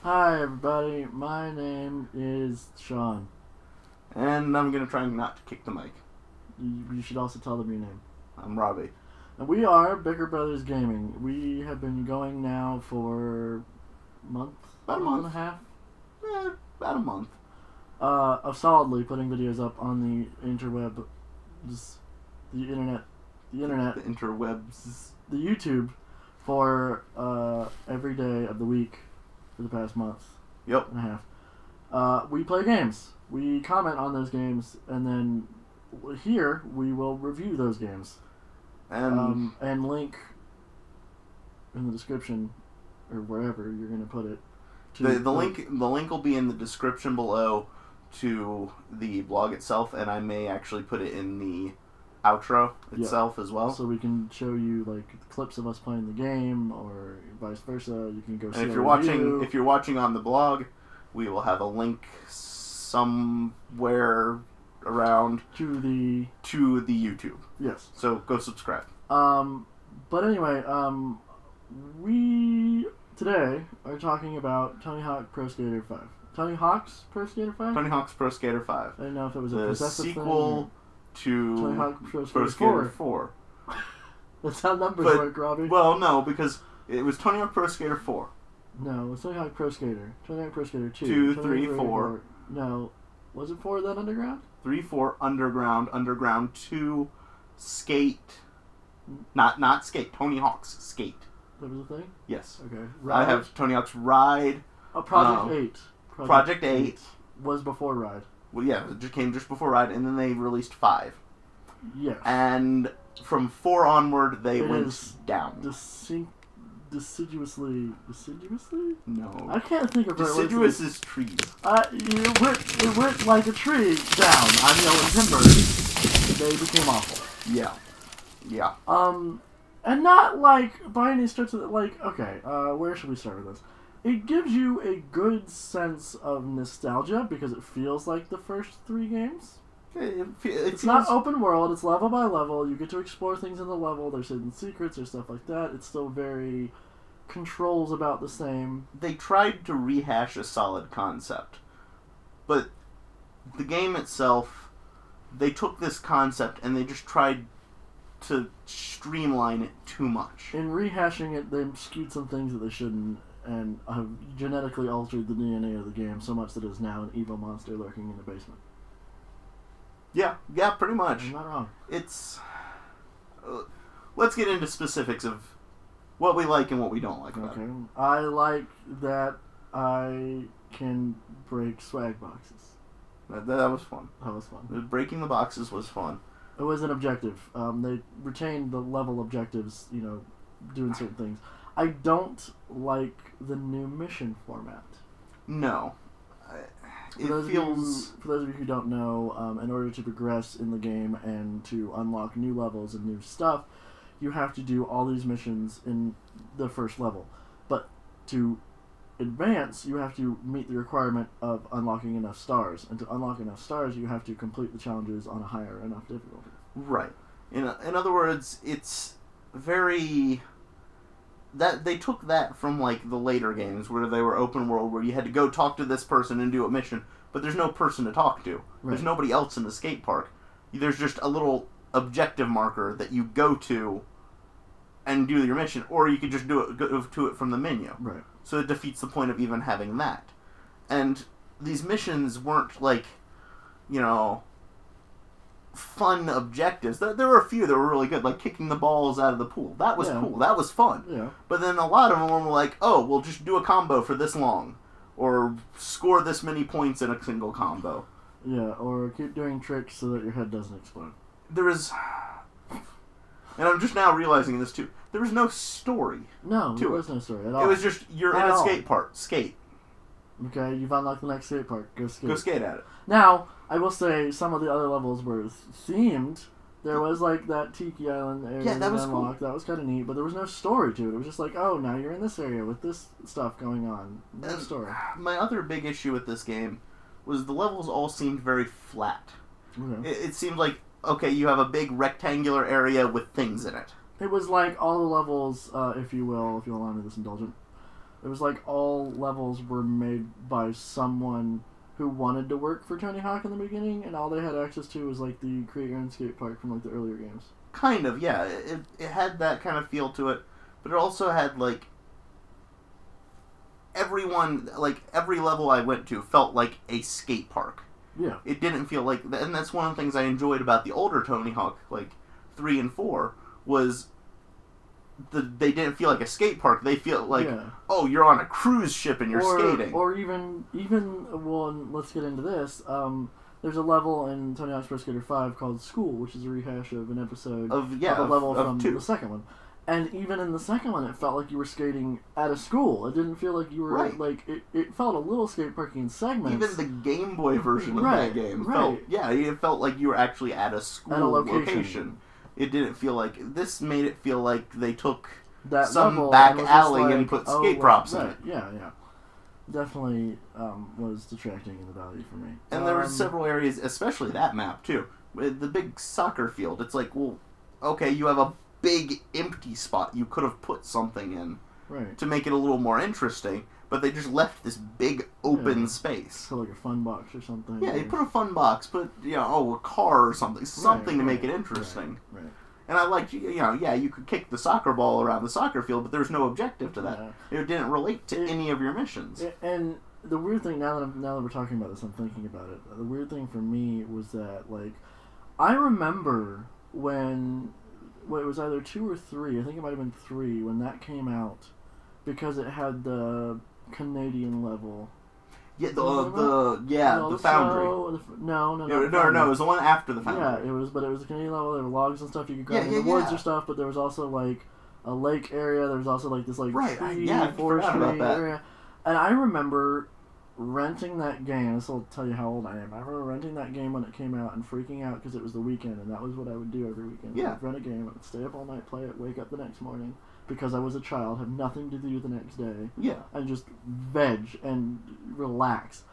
Hi everybody, my name is Sean. And I'm going to try not to kick the mic. You should also tell them your name. I'm Robbie. And we are Bicker Brothers Gaming. We have been going now for About a month month. and a half, About a month. of solidly putting videos up on the interweb, just the internet, The interwebs. the YouTube for every day of the week for the past month Yep. and a half. We play games. We comment on those games, and then here we will review those games. And link in the description or wherever you're going to put it. The link will be in the description below to the blog itself, and I may actually put it in the outro itself as well. So we can show you like clips of us playing the game, or vice versa. You can go see. And if you're watching on the blog, we will have a link somewhere around to the YouTube. yes. So go subscribe. But anyway, we today are talking about Tony Hawk Pro Skater 5. Tony Hawk's Pro Skater 5? Tony Hawk's Pro Skater 5. I didn't know if it was a The possessive sequel to Tony Hawk Pro Pro Skater Skater 4. That's how numbers But- work, Robbie. Well, no, because it was Tony Hawk Pro Skater 4. No, it's Tony Hawk Pro Skater. Tony Hawk Pro Skater 2. 2, Tony 3, Hawk 4. No. Was it 4 then Underground? 3, 4, Underground 2, Skate. Not Skate, Tony Hawk's Skate. That was a thing? Yes. Okay. I have Tony Hawk's Ride. Project 8. Project 8. Was before Ride. Well, yeah, it came just before Ride, and then they released 5. Yes. And from 4 onward, they It went is down. Deciduously? No. I can't think of Deciduous is trees. It went like a tree down on yellow timber. They became awful. Yeah. Yeah. And not like by any stretch of okay, where should we start with this? It gives you a good sense of nostalgia because it feels like the first 3 games. It's not open world, it's level by level. You get to explore things in the level, there's hidden secrets or stuff like that. It's still very controls about the same. They tried to rehash a solid concept, but the game itself, they took this concept and they just tried to streamline it too much. In rehashing it, they skewed some things that they shouldn't, and have genetically altered the DNA of the game so much that it is now an evil monster lurking in the basement. Yeah, pretty much. I'm not wrong. It's... let's get into specifics of what we like and what we don't like about it. I like that I can break swag boxes. That was fun. That was fun. Breaking the boxes was fun. It was an objective. They retained the level objectives, doing certain things. I don't like the new mission format. No. For those of you who don't know, in order to progress in the game and to unlock new levels and new stuff, you have to do all these missions in the first level. But to advance, you have to meet the requirement of unlocking enough stars. And to unlock enough stars, you have to complete the challenges on a higher enough difficulty. Right. In other words, it's very... that they took that from like the later games where they were open world, where you had to go talk to this person and do a mission, but there's no person to talk to. Right. There's nobody else in the skate park. There's just a little objective marker that you go to and do your mission, or you could just go to it from the menu. Right. So it defeats the point of even having that. And these missions weren't like, fun objectives. There were a few that were really good, like kicking the balls out of the pool. That was cool. That was fun. Yeah. But then a lot of them were like, oh, we'll just do a combo for this long, or score this many points in a single combo. Yeah, or keep doing tricks so that your head doesn't explode. There is, and I'm just now realizing this too, there was no story. No, there was no story at all. It was just, you're in a skate park. Skate. Okay, you've unlocked the next skate park. Go skate. Go skate at it. Now, I will say some of the other levels were themed. There was like that Tiki Island area that was unlocked. cool. That was kind of neat, but there was no story to it. It was just like, oh, now you're in this area with this stuff going on. No story. My other big issue with this game was the levels all seemed very flat. Okay. It seemed like, okay, you have a big rectangular area with things in it. It was like all the levels, if you will allow me this indulgence. It was like all levels were made by someone who wanted to work for Tony Hawk in the beginning, and all they had access to was like the create your own skate park from like the earlier games. Kind of, yeah. It had that kind of feel to it, but it also had like everyone, like every level I went to felt like a skate park. Yeah. It didn't feel like, and that's one of the things I enjoyed about the older Tony Hawk, like 3 and 4, was they didn't feel like a skate park. They feel like, oh, you're on a cruise ship and you're skating. Or even well, and let's get into this. There's a level in Tony Hawk's Pro Skater 5 called School, which is a rehash of an episode of a level from the second one. And even in the second one, it felt like you were skating at a school. It didn't feel like you were like it felt a little skate parky in segments. Even the Game Boy version of that game felt it felt like you were actually at a school at a location. It didn't feel like this made it feel like they took that some back alley and put skate props in it. Yeah. Definitely was detracting in the value for me. And there were several areas, especially that map too, with the big soccer field. It's like, well, okay, you have a big empty spot you could have put something in to make it a little more interesting, but they just left this big open space. So like a fun box or something. Yeah, you put a fun box, put a car or something to make it interesting. Right. And I liked, you could kick the soccer ball around the soccer field, but there's no objective to that. Yeah. It didn't relate to any of your missions. And the weird thing, now that we're talking about this, I'm thinking about it. The weird thing for me was that, like, I remember when it was either 2 or 3, I think it might have been 3, when that came out, because it had the Canadian level. Yeah, the Foundry. No, it was the one after the Foundry. Yeah, it was the Canadian level. There were logs and stuff you could grab in the woods or stuff, but there was also like a lake area. There was also like this forestry area. And I remember renting that game. This will tell you how old I am. I remember renting that game when it came out and freaking out because it was the weekend, and that was what I would do every weekend. Yeah. I'd rent a game, I'd stay up all night, play it, wake up the next morning. Because I was a child, have nothing to do the next day. Yeah. And just veg and relax.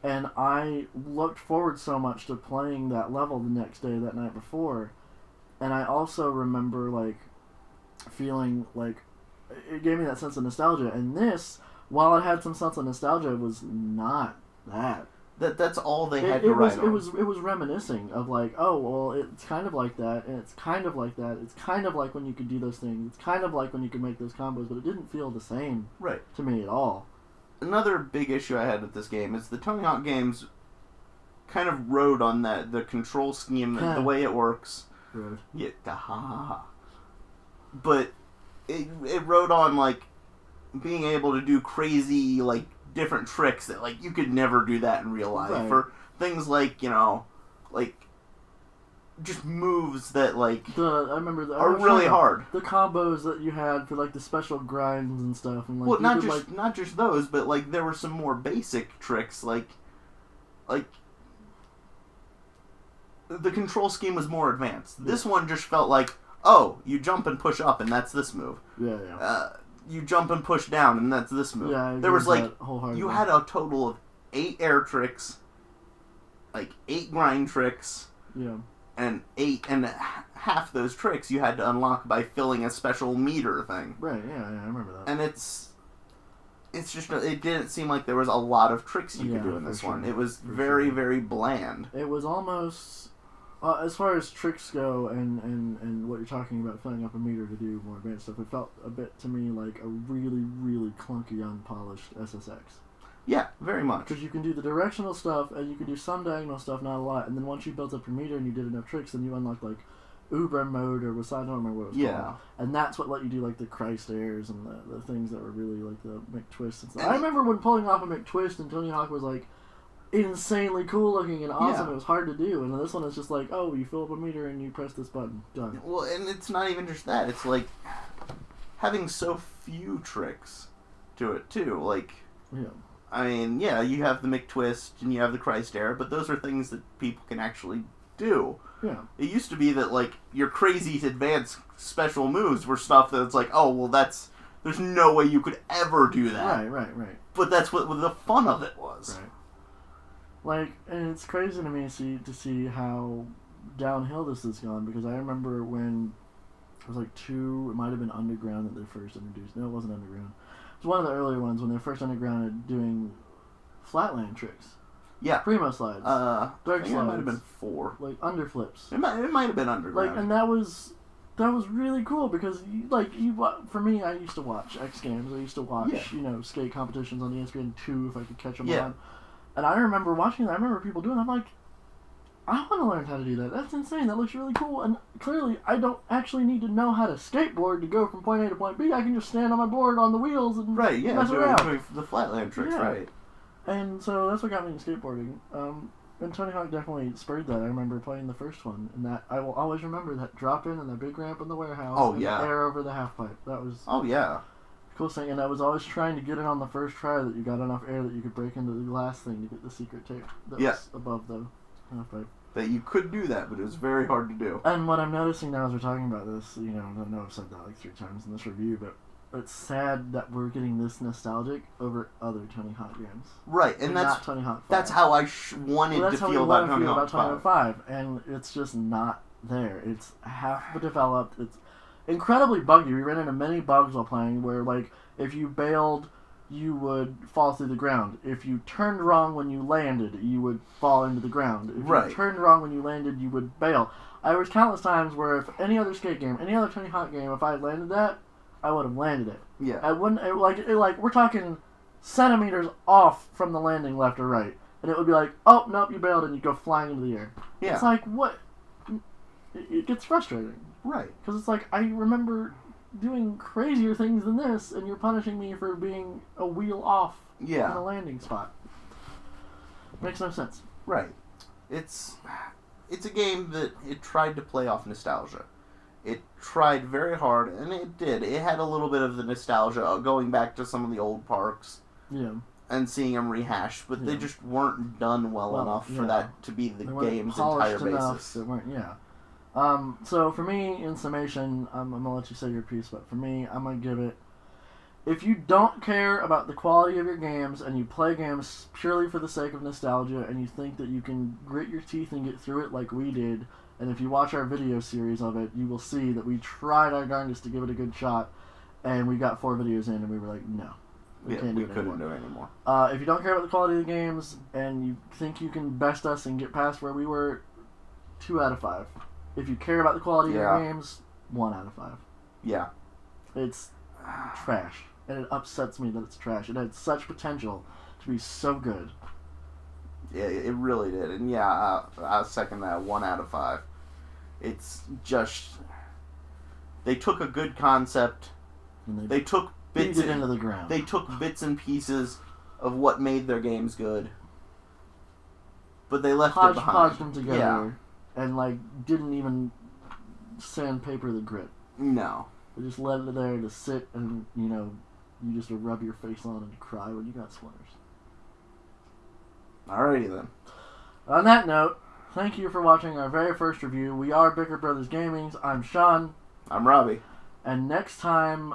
And I looked forward so much to playing that level the next day, that night before. And I also remember, like, feeling like it gave me that sense of nostalgia. And this, while it had some sense of nostalgia, was not that. That's all they had to write on. It was reminiscing of like, oh, well, it's kind of like that, and it's kind of like that. It's kind of like when you could do those things. It's kind of like when you could make those combos, but it didn't feel the same to me at all. Another big issue I had with this game is the Tony Hawk games kind of rode on the control scheme, the way it works. Right. Yeah, but it rode on, like, being able to do crazy, like, different tricks that, like, you could never do that in real life. Right. Or things like, like, just moves that, like, I remember are really hard. The combos that you had for, like, the special grinds and stuff. And, like, well, not just those, but, like, there were some more basic tricks, like, the control scheme was more advanced. Yeah. This one just felt like, oh, you jump and push up, and that's this move. Yeah. You jump and push down, and that's this move. Yeah, there was like, you had a total of 8 air tricks, like 8 grind tricks, and half those tricks you had to unlock by filling a special meter thing. Right. Yeah, I remember that. And it's just it didn't seem like there was a lot of tricks you could do in this one. It was very bland. It was almost. As far as tricks go and what you're talking about, filling up a meter to do more advanced stuff, it felt a bit to me like a really, really clunky, unpolished SSX. Yeah, very much. Because you can do the directional stuff, and you can do some diagonal stuff, not a lot, and then once you built up your meter and you did enough tricks, then you unlocked, like, Uber mode, or I don't remember what it was called. And that's what let you do, like, the Christ airs and the things that were really, like, the McTwist and stuff. I remember when pulling off a McTwist and Tony Hawk was, like, insanely cool looking and awesome. It was hard to do, and this one is just like, oh, you fill up a meter and you press this button, done. Well, and it's not even just that. It's like having so few tricks to it too. Like, I mean, you have the McTwist and you have the Christ Air, but those are things that people can actually do. Yeah. It used to be that, like, your crazy advanced special moves were stuff that's like, oh, well, there's no way you could ever do that. Right. But that's what the fun of it was. Right. Like, and it's crazy to me to see how downhill this has gone, because I remember when it was like 2, it might have been Underground that they first introduced. No, it wasn't Underground. It's one of the earlier ones when they first undergrounded doing flatland tricks. Yeah. Primo slides. Dark slides. It might have been 4. Like underflips. It might have been underground. Like, and that was really cool because for me, I used to watch X Games. I used to watch skate competitions on ESPN2 if I could catch them on. And I remember watching that. I remember people doing it. I'm like, I want to learn how to do that. That's insane. That looks really cool. And clearly, I don't actually need to know how to skateboard to go from point A to point B. I can just stand on my board on the wheels and mess around. Doing the flatland tricks, right. And so that's what got me into skateboarding. And Tony Hawk definitely spurred that. I remember playing the first one, and that I will always remember that drop in and the big ramp in the warehouse. Oh, and yeah. the air over the half pipe. That was the coolest thing. And I was always trying to get it on the first try that you got enough air that you could break into the glass thing to get the secret tape that was above the half pipe. That you could do that, but it was very hard to do. And what I'm noticing now as we're talking about this, I know I've said that like 3 times in this review, but it's sad that we're getting this nostalgic over other Tony Hawk games. Right, and that's not Tony Hawk 5. That's how I wanted to feel about Tony Hawk 5. And it's just not there. It's half developed. It's incredibly buggy. We ran into many bugs while playing where, like, if you bailed, you would fall through the ground. If you turned wrong when you landed, you would fall into the ground. If you turned wrong when you landed, you would bail. There was countless times where if any other skate game, any other Tony Hawk game, if I had landed that, I would have landed it. Yeah. I wouldn't, we're talking centimeters off from the landing left or right. And it would be like, oh, nope, you bailed, and you go flying into the air. Yeah. It's like, what? It gets frustrating. Right. Because it's like, I remember doing crazier things than this, and you're punishing me for being a wheel off in a landing spot. Makes no sense. Right. It's a game that it tried to play off nostalgia. It tried very hard, and it did. It had a little bit of the nostalgia going back to some of the old parks. Yeah. And seeing them rehashed, but they just weren't done well enough for that to be the game's entire basis. They weren't, so for me, in summation, I'm going to let you say your piece, but for me, I'm going to give it, if you don't care about the quality of your games and you play games purely for the sake of nostalgia and you think that you can grit your teeth and get through it like we did, and if you watch our video series of it, you will see that we tried our darndest to give it a good shot, and we got 4 videos in and we were like, no. We couldn't do it anymore. If you don't care about the quality of the games and you think you can best us and get past where we were, 2 out of 5. If you care about the quality of your games, 1 out of 5. Yeah. It's trash. And it upsets me that it's trash. It had such potential to be so good. Yeah, it really did. And I'll second that. 1 out of 5. It's just... They took a good concept. And they took bits into the ground. They took bits and pieces of what made their games good. But they left it behind. Hodged them together. And, didn't even sandpaper the grit. No. They just let it there to sit and, you just rub your face on and cry when you got splinters. Alrighty then. On that note, thank you for watching our very first review. We are Bicker Brothers Gaming. I'm Sean. I'm Robbie. And next time,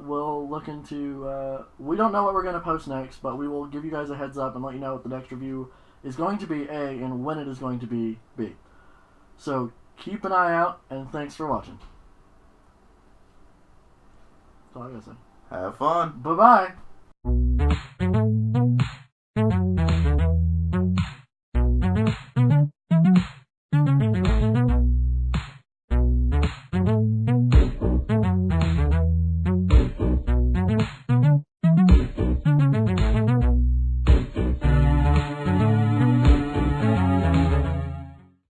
we'll look into... we don't know what we're going to post next, but we will give you guys a heads up and let you know what the next review is going to be, A, and when it is going to be, B. So, keep an eye out, and thanks for watching. That's all I gotta say. Have fun. Bye-bye.